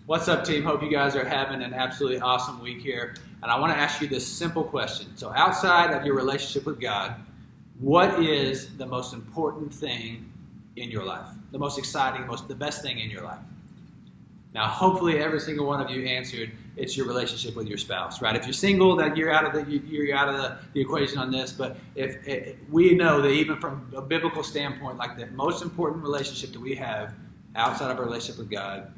What's up, team? Hope you guys are having an absolutely awesome week here. And I want to ask you this simple question. So outside of your relationship with God, what is the most important thing in your life? The most exciting, the best thing in your life? Now, hopefully every single one of you answered, it's your relationship with your spouse, right? If you're single, that you're out of the equation on this. But we know that even from a biblical standpoint, like the most important relationship that we have outside of our relationship with God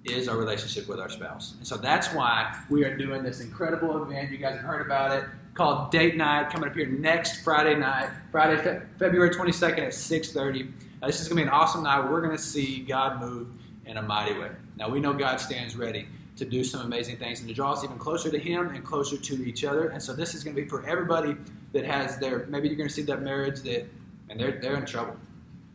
is our relationship with our spouse. And so that's why we are doing this incredible event. You guys have heard about it, called Date Night, coming up here next Friday night, February 22nd at 6:30. This is going to be an awesome night. We're going to see God move in a mighty way. Now, we know God stands ready to do some amazing things and to draw us even closer to Him and closer to each other. And so this is going to be for everybody that has maybe you're going to see that marriage and they're in trouble.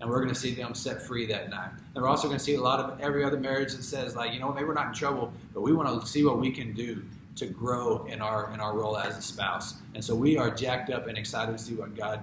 And we're going to see them set free that night. And we're also going to see a lot of every other marriage that says, like, you know, maybe we're not in trouble, but we want to see what we can do to grow in our role as a spouse. And so we are jacked up and excited to see what God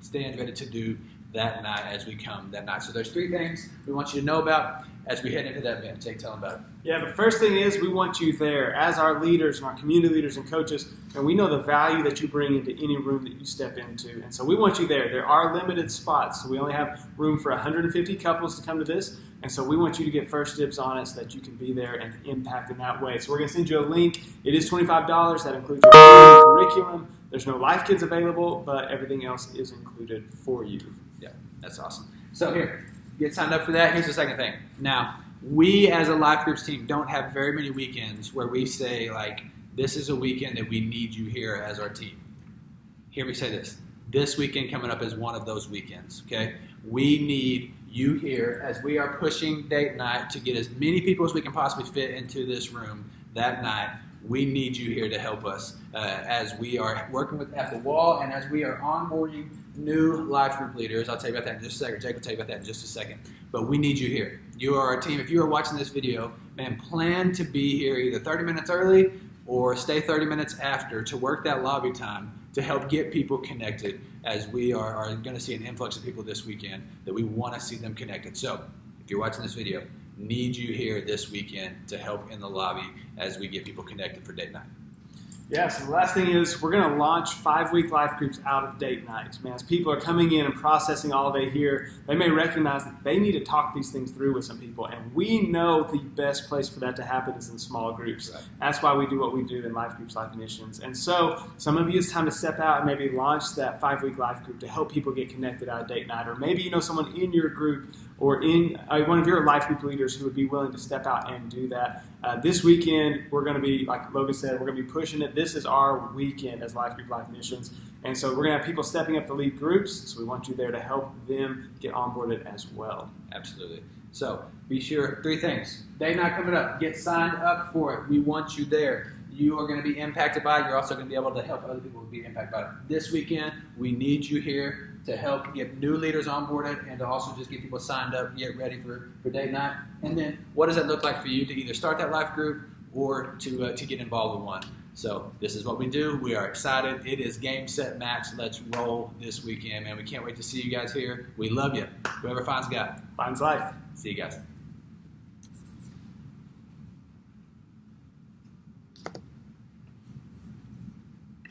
stands ready to do that night as we come that night. So there's 3 things we want you to know about as we head into that event. Jake, tell them about it. Yeah, the first thing is we want you there as our leaders and our community leaders and coaches, and we know the value that you bring into any room that you step into. And so we want you there. There are limited spots, so we only have room for 150 couples to come to this. And so we want you to get first dibs on it so that you can be there and impact in that way. So we're going to send you a link. It is $25. That includes your curriculum. There's no life kits available, but everything else is included for you. Yeah, that's awesome. So here, get signed up for that. Here's the second thing. Now, we as a Life Groups team don't have very many weekends where we say, like, this is a weekend that we need you here as our team. Hear me say this. This weekend coming up is one of those weekends, okay? We need you here as we are pushing Date Night to get as many people as we can possibly fit into this room that night. We need you here to help us as we are working at the wall and as we are onboarding new life group leaders. I'll tell you about that in just a second. Jake will tell you about that in just a second. But we need you here. You are our team. If you are watching this video, man, plan to be here either 30 minutes early or stay 30 minutes after to work that lobby time to help get people connected as we are going to see an influx of people this weekend that we want to see them connected. So if you're watching this video, need you here this weekend to help in the lobby as we get people connected for Date Night. Yeah, so the last thing is we're going to launch 5-week life groups out of Date Night. Man, as people are coming in and processing all day here, they may recognize that they need to talk these things through with some people. And we know the best place for that to happen is in small groups. Right. That's why we do what we do in Life Groups, Life Missions. And so some of you, it's time to step out and maybe launch that 5-week life group to help people get connected out of Date Night. Or maybe you know someone in your group or in one of your life group leaders who would be willing to step out and do that. This weekend, we're going to be, like Logan said, we're going to be pushing it. This is our weekend as Life Group Life Missions. And so we're going to have people stepping up to lead groups. So we want you there to help them get onboarded as well. Absolutely. So be sure, 3 things. Date Night coming up. Get signed up for it. We want you there. You are going to be impacted by it. You're also going to be able to help other people be impacted by it. This weekend, we need you here to help get new leaders onboarded and to also just get people signed up, get ready for Date Night. And then what does it look like for you to either start that life group or to get involved with one? So this is what we do. We are excited. It is game, set, match. Let's roll this weekend, man. We can't wait to see you guys here. We love you. Whoever finds God finds life. See you guys.